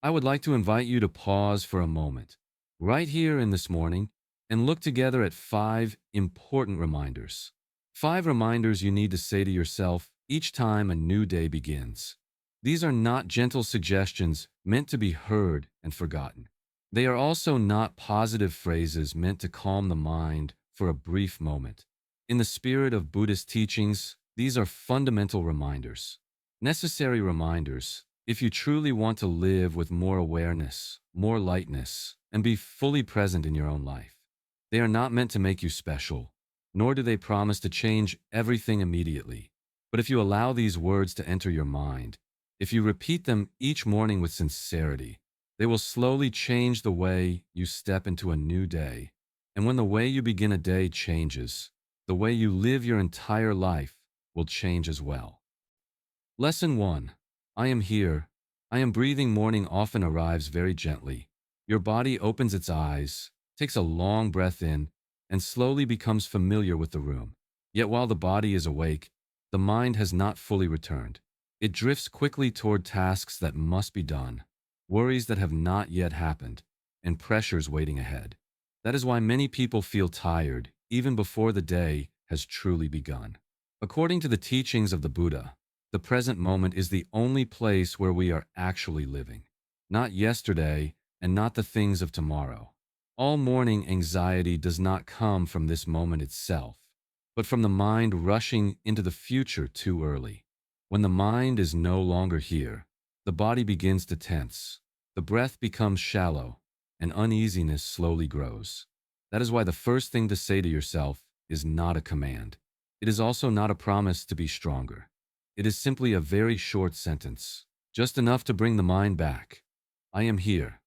I would like to invite you to pause for a moment, right here in this morning, and look together at 5 important reminders. 5 reminders you need to say to yourself each time a new day begins. These are not gentle suggestions meant to be heard and forgotten. They are also not positive phrases meant to calm the mind for a brief moment. In the spirit of Buddhist teachings, these are fundamental reminders. Necessary reminders if you truly want to live with more awareness, more lightness, and be fully present in your own life. They are not meant to make you special, nor do they promise to change everything immediately. But if you allow these words to enter your mind, if you repeat them each morning with sincerity, they will slowly change the way you step into a new day. And when the way you begin a day changes, the way you live your entire life will change as well. Lesson 1. I am here. I am breathing morning often arrives very gently. Your body opens its eyes, takes a long breath in, and slowly becomes familiar with the room. Yet while the body is awake, the mind has not fully returned. It drifts quickly toward tasks that must be done, worries that have not yet happened, and pressures waiting ahead. That is why many people feel tired even before the day has truly begun. According to the teachings of the Buddha, the present moment is the only place where we are actually living, not yesterday and not the things of tomorrow. All morning anxiety does not come from this moment itself, but from the mind rushing into the future too early. When the mind is no longer here, the body begins to tense, the breath becomes shallow, and uneasiness slowly grows. That is why the first thing to say to yourself is not a command. It is also not a promise to be stronger. It is simply a very short sentence, just enough to bring the mind back. I am here.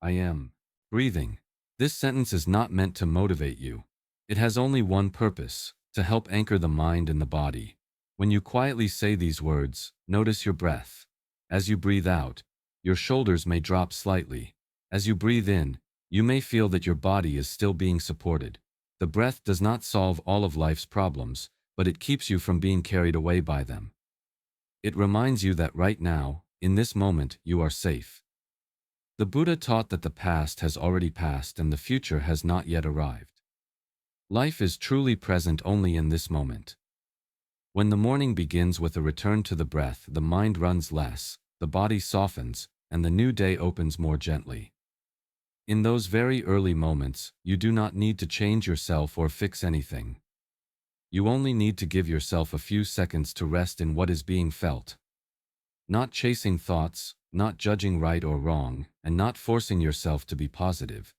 I am breathing. This sentence is not meant to motivate you. It has only one purpose, to help anchor the mind and the body. When you quietly say these words, notice your breath. As you breathe out, your shoulders may drop slightly. As you breathe in, you may feel that your body is still being supported. The breath does not solve all of life's problems, but it keeps you from being carried away by them. It reminds you that right now, in this moment, you are safe. The Buddha taught that the past has already passed and the future has not yet arrived. Life is truly present only in this moment. When the morning begins with a return to the breath, the mind runs less, the body softens, and the new day opens more gently. In those very early moments, you do not need to change yourself or fix anything. You only need to give yourself a few seconds to rest in what is being felt. Not chasing thoughts, not judging right or wrong, and not forcing yourself to be positive.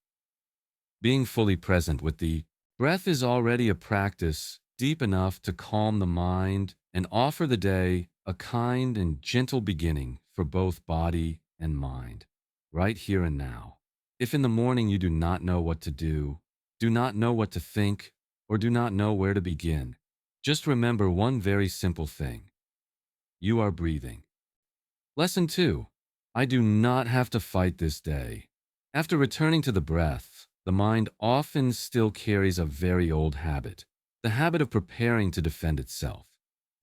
Being fully present with the breath is already a practice deep enough to calm the mind and offer the day a kind and gentle beginning for both body and mind, right here and now. If in the morning you do not know what to do not know what to think, or do not know where to begin, just remember one very simple thing. You are breathing. Lesson 2. I do not have to fight this day. After returning to the breath, the mind often still carries a very old habit, the habit of preparing to defend itself.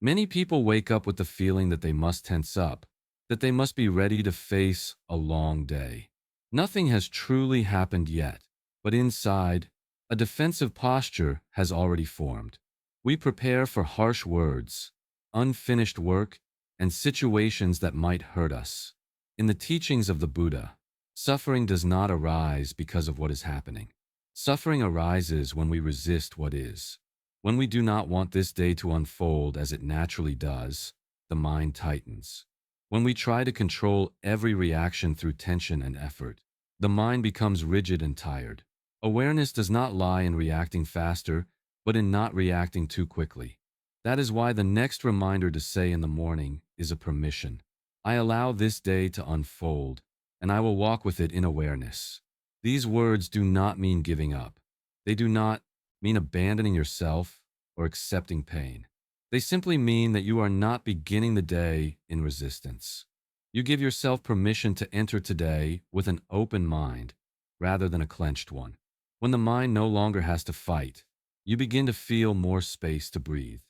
Many people wake up with the feeling that they must tense up, that they must be ready to face a long day. Nothing has truly happened yet, but inside, a defensive posture has already formed. We prepare for harsh words, unfinished work, and situations that might hurt us. In the teachings of the Buddha, suffering does not arise because of what is happening. Suffering arises when we resist what is. When we do not want this day to unfold as it naturally does, the mind tightens. When we try to control every reaction through tension and effort, the mind becomes rigid and tired. Awareness does not lie in reacting faster, but in not reacting too quickly. That is why the next reminder to say in the morning is a permission. I allow this day to unfold, and I will walk with it in awareness. These words do not mean giving up. They do not mean abandoning yourself or accepting pain. They simply mean that you are not beginning the day in resistance. You give yourself permission to enter today with an open mind rather than a clenched one. When the mind no longer has to fight, you begin to feel more space to breathe.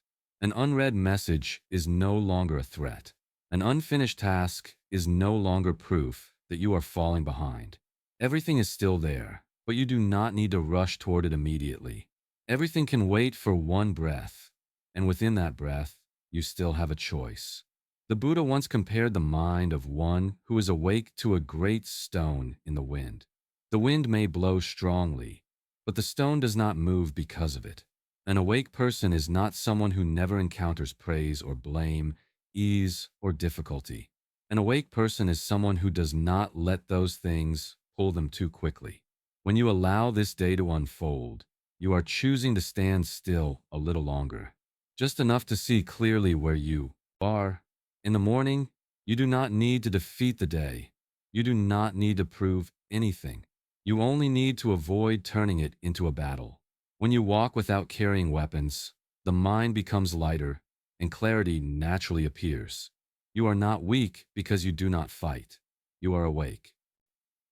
An unread message is no longer a threat. An unfinished task is no longer proof that you are falling behind. Everything is still there, but you do not need to rush toward it immediately. Everything can wait for one breath, and within that breath, you still have a choice. The Buddha once compared the mind of one who is awake to a great stone in the wind. The wind may blow strongly, but the stone does not move because of it. An awake person is not someone who never encounters praise or blame, ease or difficulty. An awake person is someone who does not let those things pull them too quickly. When you allow this day to unfold, you are choosing to stand still a little longer, just enough to see clearly where you are. In the morning, you do not need to defeat the day. You do not need to prove anything. You only need to avoid turning it into a battle. When you walk without carrying weapons, the mind becomes lighter and clarity naturally appears. You are not weak because you do not fight. You are awake.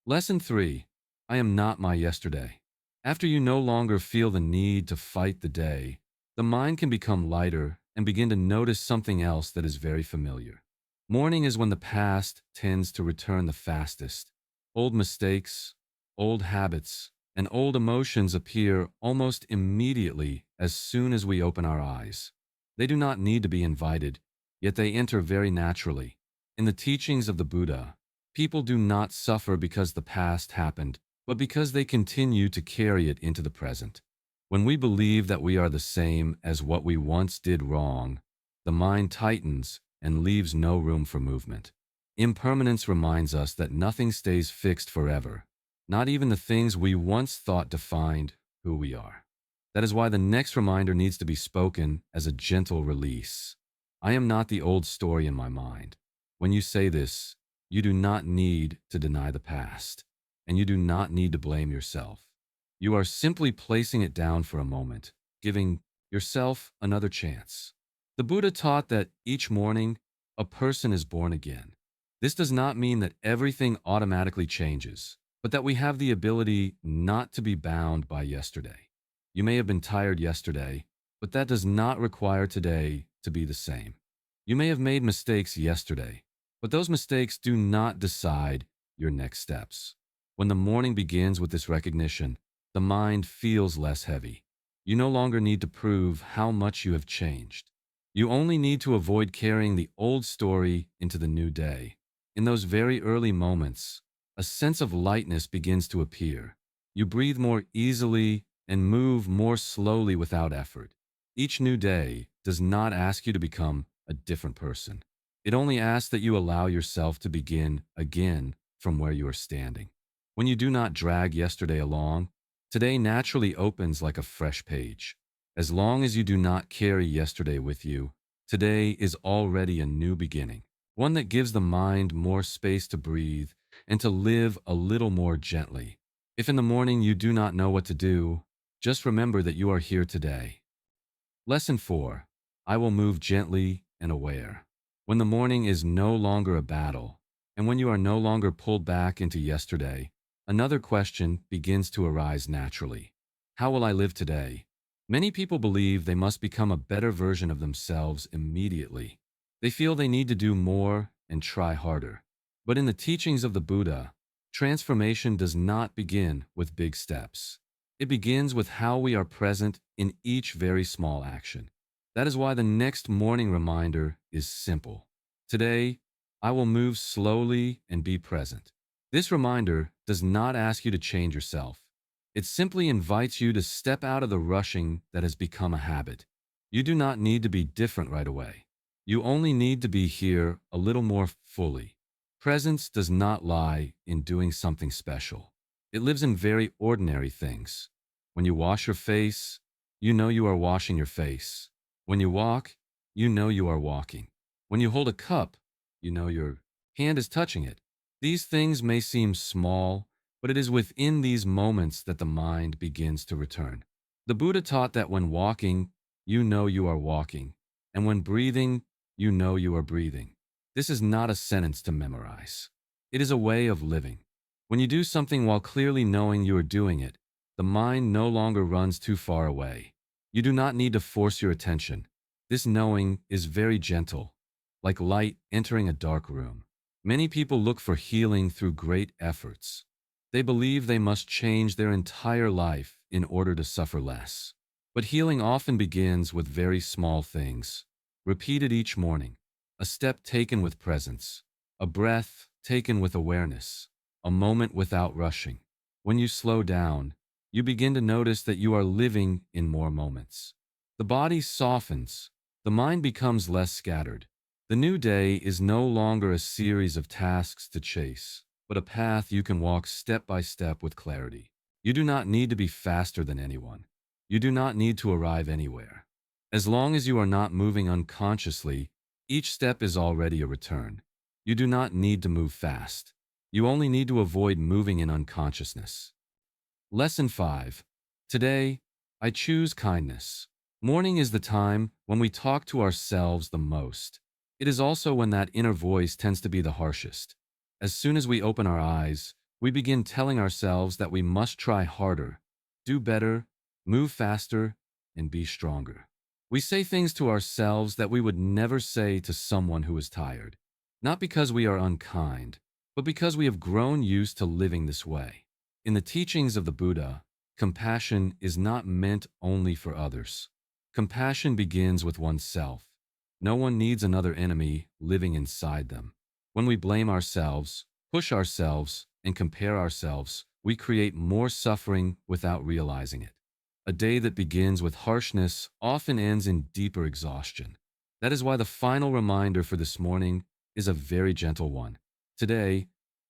Lesson 3. I am not my yesterday. After you no longer feel the need to fight the day, the mind can become lighter and begin to notice something else that is very familiar. Morning is when the past tends to return the fastest. Old mistakes, old habits, and old emotions appear almost immediately as soon as we open our eyes. They do not need to be invited, yet they enter very naturally. In the teachings of the Buddha, people do not suffer because the past happened, but because they continue to carry it into the present. When we believe that we are the same as what we once did wrong, the mind tightens and leaves no room for movement. Impermanence reminds us that nothing stays fixed forever, not even the things we once thought defined who we are. That is why the next reminder needs to be spoken as a gentle release. I am not the old story in my mind. When you say this, you do not need to deny the past, and you do not need to blame yourself. You are simply placing it down for a moment, giving yourself another chance. The Buddha taught that each morning, a person is born again. This does not mean that everything automatically changes, but that we have the ability not to be bound by yesterday. You may have been tired yesterday, but that does not require today to be the same. You may have made mistakes yesterday, but those mistakes do not decide your next steps. When the morning begins with this recognition, the mind feels less heavy. You no longer need to prove how much you have changed. You only need to avoid carrying the old story into the new day. In those very early moments, a sense of lightness begins to appear. You breathe more easily and move more slowly without effort. Each new day does not ask you to become a different person. It only asks that you allow yourself to begin again from where you are standing. When you do not drag yesterday along, today naturally opens like a fresh page. As long as you do not carry yesterday with you, today is already a new beginning, one that gives the mind more space to breathe and to live a little more gently. If in the morning you do not know what to do, just remember that you are here today. Lesson 4. I will move gently and aware. When the morning is no longer a battle, and when you are no longer pulled back into yesterday, another question begins to arise naturally. How will I live today? Many people believe they must become a better version of themselves immediately. They feel they need to do more and try harder. But in the teachings of the Buddha, transformation does not begin with big steps. It begins with how we are present in each very small action. That is why the next morning reminder is simple. Today, I will move slowly and be present. This reminder does not ask you to change yourself. It simply invites you to step out of the rushing that has become a habit. You do not need to be different right away. You only need to be here a little more fully. Presence does not lie in doing something special. It lives in very ordinary things. When you wash your face, you know you are washing your face. When you walk, you know you are walking. When you hold a cup, you know your hand is touching it. These things may seem small, but it is within these moments that the mind begins to return. The Buddha taught that when walking, you know you are walking, and when breathing, you know you are breathing. This is not a sentence to memorize. It is a way of living. When you do something while clearly knowing you are doing it, the mind no longer runs too far away. You do not need to force your attention. This knowing is very gentle, like light entering a dark room. Many people look for healing through great efforts. They believe they must change their entire life in order to suffer less. But healing often begins with very small things, repeated each morning, a step taken with presence, a breath taken with awareness, a moment without rushing. When you slow down, you begin to notice that you are living in more moments. The body softens, the mind becomes less scattered. The new day is no longer a series of tasks to chase, but a path you can walk step by step with clarity. You do not need to be faster than anyone. You do not need to arrive anywhere. As long as you are not moving unconsciously, each step is already a return. You do not need to move fast. You only need to avoid moving in unconsciousness. Lesson 5. Today, I choose kindness. Morning is the time when we talk to ourselves the most. It is also when that inner voice tends to be the harshest. As soon as we open our eyes, we begin telling ourselves that we must try harder, do better, move faster, and be stronger. We say things to ourselves that we would never say to someone who is tired, not because we are unkind, but because we have grown used to living this way. In the teachings of the Buddha, compassion is not meant only for others. Compassion begins with oneself. No one needs another enemy living inside them. When we blame ourselves, push ourselves, and compare ourselves, we create more suffering without realizing it. A day that begins with harshness often ends in deeper exhaustion. That is why the final reminder for this morning is a very gentle one. Today,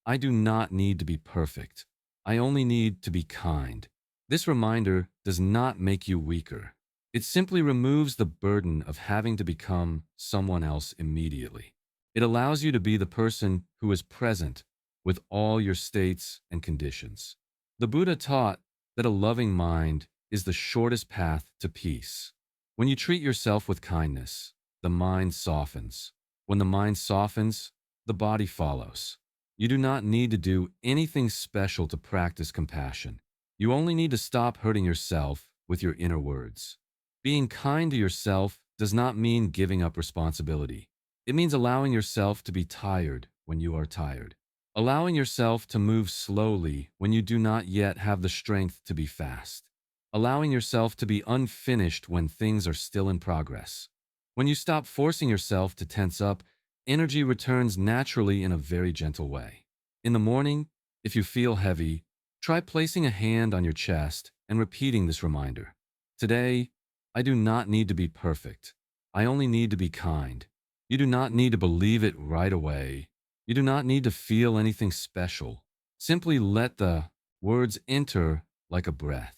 I do not need to be perfect. I only need to be kind. This reminder does not make you weaker. It simply removes the burden of having to become someone else immediately. It allows you to be the person who is present with all your states and conditions. The Buddha taught that a loving mind is the shortest path to peace. When you treat yourself with kindness, the mind softens. When the mind softens, the body follows. You do not need to do anything special to practice compassion. You only need to stop hurting yourself with your inner words. Being kind to yourself does not mean giving up responsibility. It means allowing yourself to be tired when you are tired. Allowing yourself to move slowly when you do not yet have the strength to be fast. Allowing yourself to be unfinished when things are still in progress. When you stop forcing yourself to tense up, energy returns naturally in a very gentle way. In the morning, if you feel heavy, try placing a hand on your chest and repeating this reminder. Today, I do not need to be perfect. I only need to be kind. You do not need to believe it right away. You do not need to feel anything special. Simply let the words enter like a breath.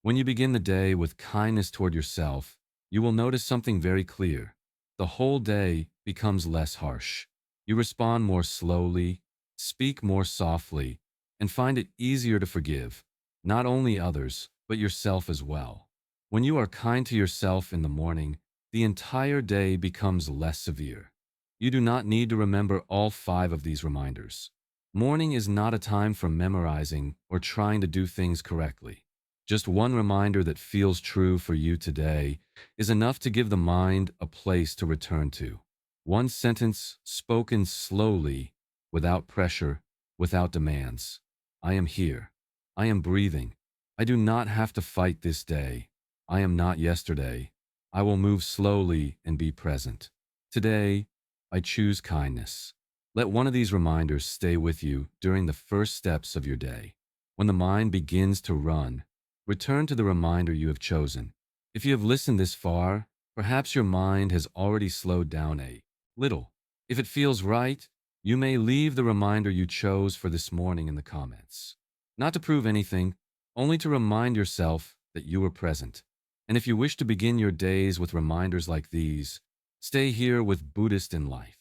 When you begin the day with kindness toward yourself, you will notice something very clear. The whole day becomes less harsh. You respond more slowly, speak more softly, and find it easier to forgive, not only others, but yourself as well. When you are kind to yourself in the morning, the entire day becomes less severe. You do not need to remember all 5 of these reminders. Morning is not a time for memorizing or trying to do things correctly. Just one reminder that feels true for you today is enough to give the mind a place to return to. One sentence spoken slowly, without pressure, without demands. I am here. I am breathing. I do not have to fight this day. I am not yesterday. I will move slowly and be present. Today, I choose kindness. Let one of these reminders stay with you during the first steps of your day. When the mind begins to run, return to the reminder you have chosen. If you have listened this far, perhaps your mind has already slowed down a little. If it feels right, you may leave the reminder you chose for this morning in the comments. Not to prove anything, only to remind yourself that you were present. And if you wish to begin your days with reminders like these, stay here with Buddhist in Life.